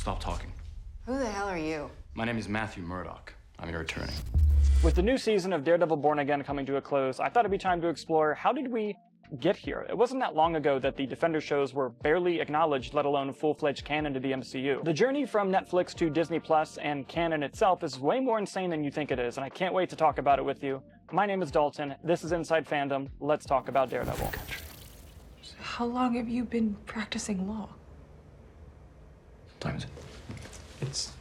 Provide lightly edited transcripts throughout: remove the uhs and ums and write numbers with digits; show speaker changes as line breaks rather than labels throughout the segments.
Stop talking.
Who the hell are you?
My name is Matthew Murdoch. I'm your attorney.
With the new season of Daredevil Born Again coming to a close, I thought it'd be time to explore how did we get here? It wasn't that long ago that the Defender shows were barely acknowledged, let alone full-fledged canon to the MCU. The journey from Netflix to Disney Plus and canon itself is way more insane than you think it is, and I can't wait to talk about it with you. My name is Dalton, this is Inside Fandom, let's talk about Daredevil.
How long have you been practicing law?
What time is it?
It's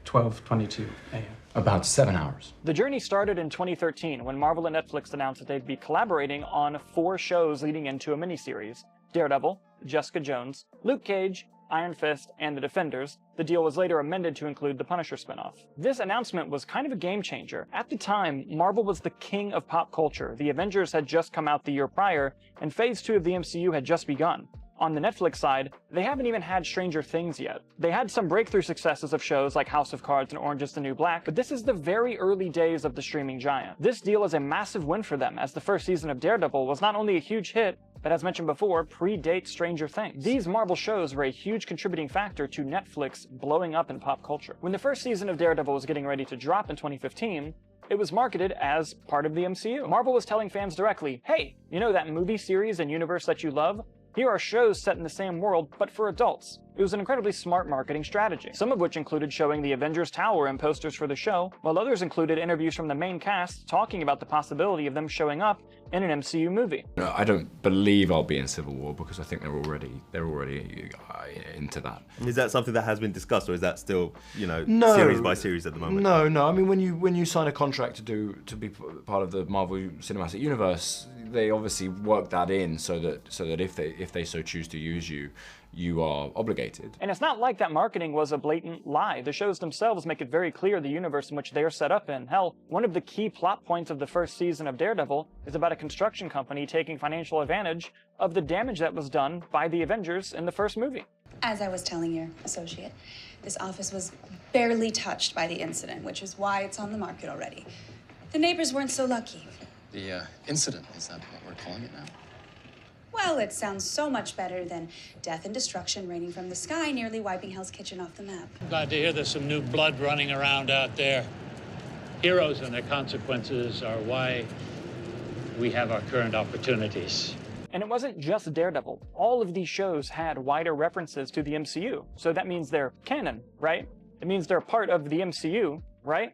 12:22 a.m.
About 7 hours.
The journey started in 2013 when Marvel and Netflix announced that they'd be collaborating on 4 shows leading into a miniseries: Daredevil, Jessica Jones, Luke Cage, Iron Fist, and The Defenders. The deal was later amended to include the Punisher spinoff. This announcement was kind of a game changer. At the time, Marvel was the king of pop culture. The Avengers had just come out the year prior, and Phase 2 of the MCU had just begun. On the Netflix side, they haven't even had Stranger Things yet. They had some breakthrough successes of shows like House of Cards and Orange is the New Black, but this is the very early days of the streaming giant. This deal is a massive win for them, as the first season of Daredevil was not only a huge hit, but as mentioned before, predates Stranger Things. These Marvel shows were a huge contributing factor to Netflix blowing up in pop culture. When the first season of Daredevil was getting ready to drop in 2015, it was marketed as part of the MCU. Marvel was telling fans directly, hey, you know that movie series and universe that you love? Here are shows set in the same world, but for adults. It was an incredibly smart marketing strategy, some of which included showing the Avengers Tower in posters for the show, while others included interviews from the main cast talking about the possibility of them showing up in an MCU movie.
No, I don't believe I'll be in Civil War because I think they're already into that.
Is that something that has been discussed, or is that still,
No.
series by series at the moment?
No. I mean, when you sign a contract to be part of the Marvel Cinematic Universe, they obviously work that in so that if they so choose to use you, you are obligated.
And it's not like that marketing was a blatant lie. The shows themselves make it very clear the universe in which they're set up in. Hell, one of the key plot points of the first season of Daredevil is about a construction company taking financial advantage of the damage that was done by the Avengers in the first movie.
As I was telling your associate, this office was barely touched by the incident, which is why it's on the market already. The neighbors weren't so lucky.
The incident, is that what we're calling it now?
Well, it sounds so much better than death and destruction raining from the sky, nearly wiping Hell's Kitchen off the map.
Glad to hear there's some new blood running around out there. Heroes and their consequences are why we have our current opportunities.
And it wasn't just Daredevil. All of these shows had wider references to the MCU. So that means they're canon, right? It means they're part of the MCU, right?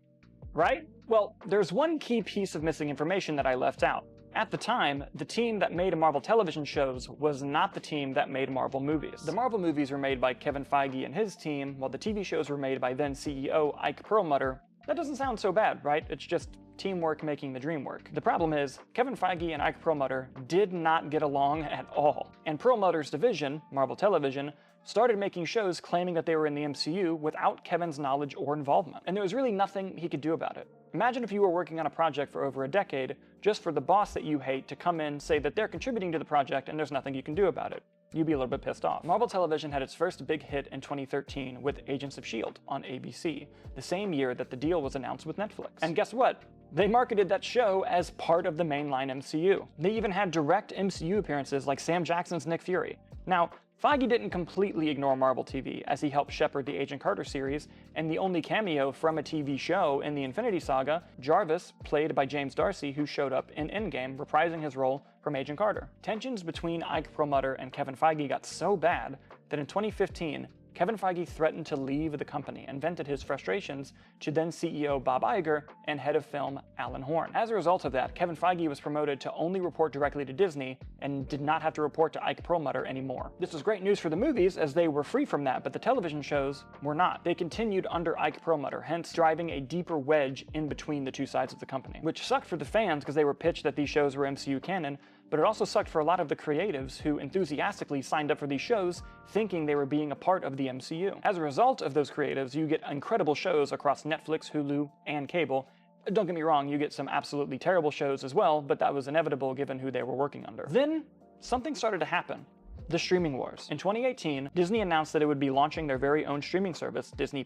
Right? Well, there's one key piece of missing information that I left out. At the time, the team that made Marvel television shows was not the team that made Marvel movies. The Marvel movies were made by Kevin Feige and his team, while the TV shows were made by then CEO Ike Perlmutter. That doesn't sound so bad, right? It's just teamwork making the dream work. The problem is, Kevin Feige and Ike Perlmutter did not get along at all. And Perlmutter's division, Marvel Television, started making shows claiming that they were in the MCU without Kevin's knowledge or involvement. And there was really nothing he could do about it. Imagine if you were working on a project for over a decade, just for the boss that you hate to come in, say that they're contributing to the project, and there's nothing you can do about it. You'd be a little bit pissed off. Marvel Television had its first big hit in 2013 with Agents of S.H.I.E.L.D. on ABC, the same year that the deal was announced with Netflix. And guess what? They marketed that show as part of the mainline MCU. They even had direct MCU appearances like Sam Jackson's Nick Fury. Now, Feige didn't completely ignore Marvel TV, as he helped shepherd the Agent Carter series, and the only cameo from a TV show in the Infinity Saga, Jarvis, played by James Darcy, who showed up in Endgame, reprising his role from Agent Carter. Tensions between Ike Perlmutter and Kevin Feige got so bad that in 2015, Kevin Feige threatened to leave the company and vented his frustrations to then CEO Bob Iger and head of film Alan Horn. As a result of that, Kevin Feige was promoted to only report directly to Disney and did not have to report to Ike Perlmutter anymore. This was great news for the movies, as they were free from that, but the television shows were not. They continued under Ike Perlmutter, hence driving a deeper wedge in between the two sides of the company. Which sucked for the fans because they were pitched that these shows were MCU canon, but it also sucked for a lot of the creatives who enthusiastically signed up for these shows thinking they were being a part of the MCU. As a result of those creatives, you get incredible shows across Netflix, Hulu, and cable. Don't get me wrong, you get some absolutely terrible shows as well, but that was inevitable given who they were working under. Then, something started to happen. The streaming wars. In 2018, Disney announced that it would be launching their very own streaming service, Disney+.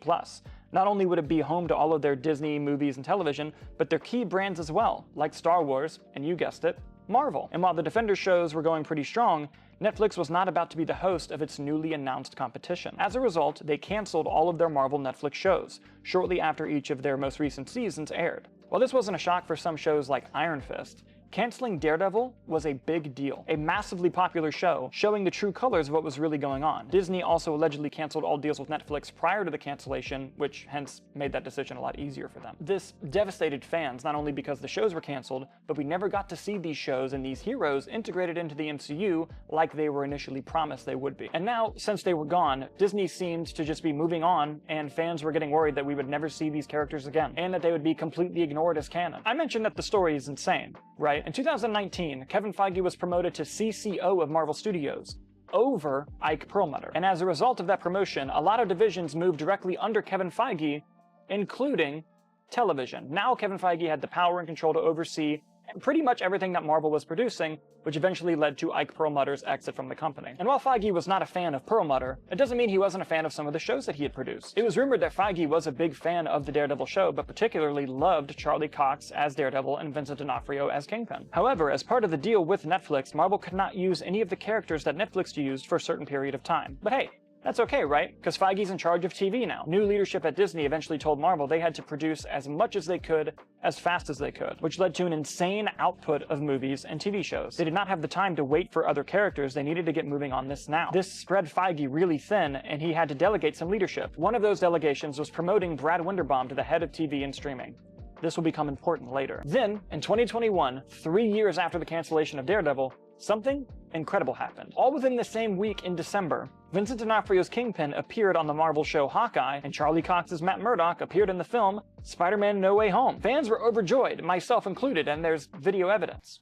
Not only would it be home to all of their Disney movies and television, but their key brands as well, like Star Wars, and you guessed it, Marvel. And while the Defenders shows were going pretty strong, Netflix was not about to be the host of its newly announced competition. As a result, they canceled all of their Marvel Netflix shows, shortly after each of their most recent seasons aired. While this wasn't a shock for some shows like Iron Fist, canceling Daredevil was a big deal, a massively popular show showing the true colors of what was really going on. Disney also allegedly canceled all deals with Netflix prior to the cancellation, which hence made that decision a lot easier for them. This devastated fans, not only because the shows were canceled, but we never got to see these shows and these heroes integrated into the MCU like they were initially promised they would be. And now, since they were gone, Disney seemed to just be moving on, and fans were getting worried that we would never see these characters again, and that they would be completely ignored as canon. I mentioned that the story is insane, right? In 2019, Kevin Feige was promoted to CCO of Marvel Studios over Ike Perlmutter. And as a result of that promotion, a lot of divisions moved directly under Kevin Feige, including television. Now Kevin Feige had the power and control to oversee pretty much everything that Marvel was producing, which eventually led to Ike Perlmutter's exit from the company. And while Feige was not a fan of Perlmutter, it doesn't mean he wasn't a fan of some of the shows that he had produced. It was rumored that Feige was a big fan of the Daredevil show, but particularly loved Charlie Cox as Daredevil and Vincent D'Onofrio as Kingpin. However, as part of the deal with Netflix, Marvel could not use any of the characters that Netflix used for a certain period of time. But hey, that's okay, right? Because Feige's in charge of TV now. New leadership at Disney eventually told Marvel they had to produce as much as they could, as fast as they could, which led to an insane output of movies and TV shows. They did not have the time to wait for other characters, they needed to get moving on this now. This spread Feige really thin, and he had to delegate some leadership. One of those delegations was promoting Brad Winderbaum to the head of TV and streaming. This will become important later. Then, in 2021, 3 years after the cancellation of Daredevil, something incredible happened. All within the same week in December, Vincent D'Onofrio's Kingpin appeared on the Marvel show Hawkeye, and Charlie Cox's Matt Murdock appeared in the film Spider-Man No Way Home. Fans were overjoyed, myself included, and there's video evidence.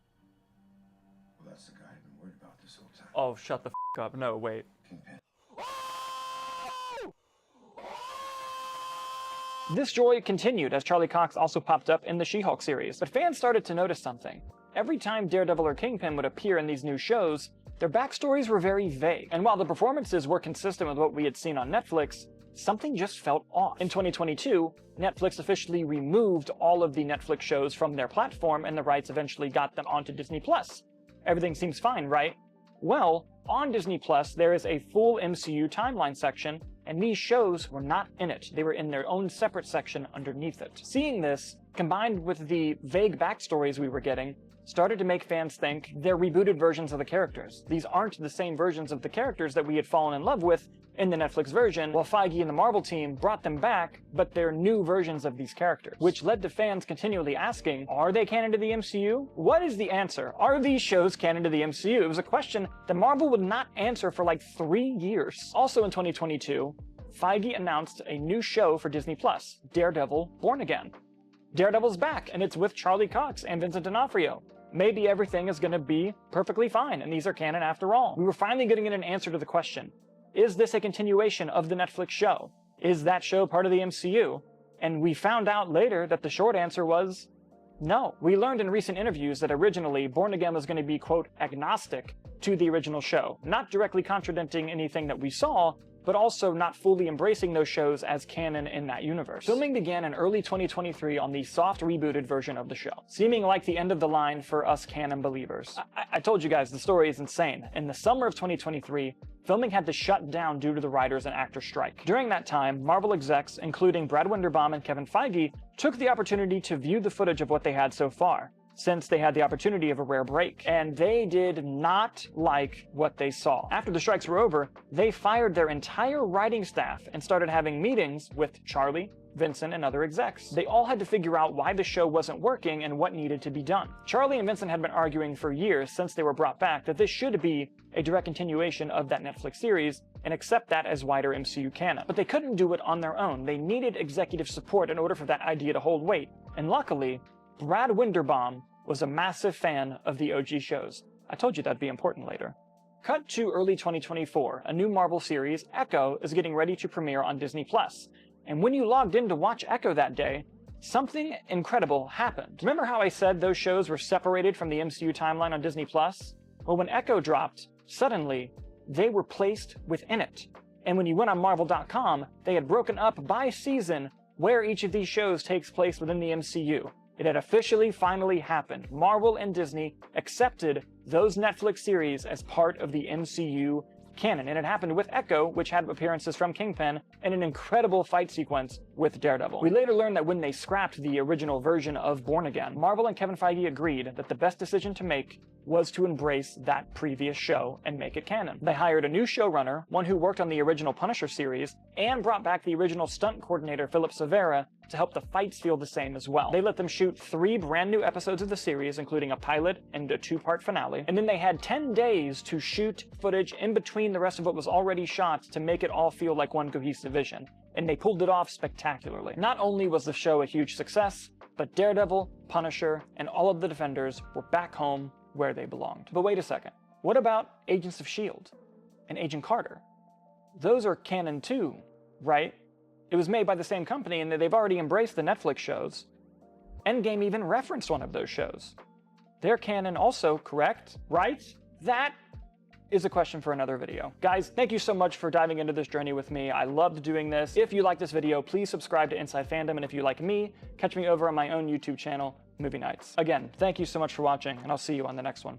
Well, that's the guy I've been worried about this whole time.
Oh, shut the f*** up. No, wait.
Kingpin.
This joy continued as Charlie Cox also popped up in the She-Hulk series, but fans started to notice something. Every time Daredevil or Kingpin would appear in these new shows, their backstories were very vague. And while the performances were consistent with what we had seen on Netflix, something just felt off. In 2022, Netflix officially removed all of the Netflix shows from their platform, and the rights eventually got them onto Disney+. Everything seems fine, right? Well, on Disney+, there is a full MCU timeline section, and these shows were not in it. They were in their own separate section underneath it. Seeing this, combined with the vague backstories we were getting, started to make fans think they're rebooted versions of the characters. These aren't the same versions of the characters that we had fallen in love with in the Netflix version, while Feige and the Marvel team brought them back, but they're new versions of these characters, which led to fans continually asking, are they canon to the MCU? What is the answer? Are these shows canon to the MCU? It was a question that Marvel would not answer for like 3 years. Also in 2022, Feige announced a new show for Disney+, Daredevil Born Again. Daredevil's back, and it's with Charlie Cox and Vincent D'Onofrio. Maybe everything is going to be perfectly fine, and these are canon after all. We were finally getting an answer to the question, is this a continuation of the Netflix show? Is that show part of the MCU? And we found out later that the short answer was no. We learned in recent interviews that originally Born Again was going to be, quote, agnostic to the original show, not directly contradicting anything that we saw, but also not fully embracing those shows as canon in that universe. Filming began in early 2023 on the soft rebooted version of the show, seeming like the end of the line for us canon believers. I told you guys, the story is insane. In the summer of 2023, filming had to shut down due to the writers and actors strike. During that time, Marvel execs, including Brad Winderbaum and Kevin Feige, took the opportunity to view the footage of what they had so far, since they had the opportunity of a rare break, and they did not like what they saw. After the strikes were over, they fired their entire writing staff and started having meetings with Charlie, Vincent, and other execs. They all had to figure out why the show wasn't working and what needed to be done. Charlie and Vincent had been arguing for years since they were brought back that this should be a direct continuation of that Netflix series and accept that as wider MCU canon. But they couldn't do it on their own. They needed executive support in order for that idea to hold weight. And luckily, Brad Winderbaum was a massive fan of the OG shows. I told you that'd be important later. Cut to early 2024, a new Marvel series, Echo, is getting ready to premiere on Disney+. And when you logged in to watch Echo that day, something incredible happened. Remember how I said those shows were separated from the MCU timeline on Disney+? Well, when Echo dropped, suddenly, they were placed within it. And when you went on Marvel.com, they had broken up by season where each of these shows takes place within the MCU. It had officially finally happened. Marvel and Disney accepted those Netflix series as part of the MCU canon, and it happened with Echo, which had appearances from Kingpin, and an incredible fight sequence with Daredevil. We later learned that when they scrapped the original version of Born Again, Marvel and Kevin Feige agreed that the best decision to make was to embrace that previous show and make it canon. They hired a new showrunner, one who worked on the original Punisher series, and brought back the original stunt coordinator Philip Severa to help the fights feel the same as well. They let them shoot 3 brand new episodes of the series, including a pilot and a 2-part finale, and then they had 10 days to shoot footage in between the rest of what was already shot to make it all feel like one cohesive vision, and they pulled it off spectacularly. Not only was the show a huge success, but Daredevil, Punisher, and all of the Defenders were back home where they belonged. But wait a second, what about Agents of S.H.I.E.L.D. and Agent Carter? Those are canon too, right? It was made by the same company, and they've already embraced the Netflix shows. Endgame even referenced one of those shows. They're canon also, correct? Right? That is a question for another video. Guys, thank you so much for diving into this journey with me. I loved doing this. If you like this video, please subscribe to Inside Fandom, and if you like me, catch me over on my own YouTube channel, Movie Nights. Again, thank you so much for watching, and I'll see you on the next one.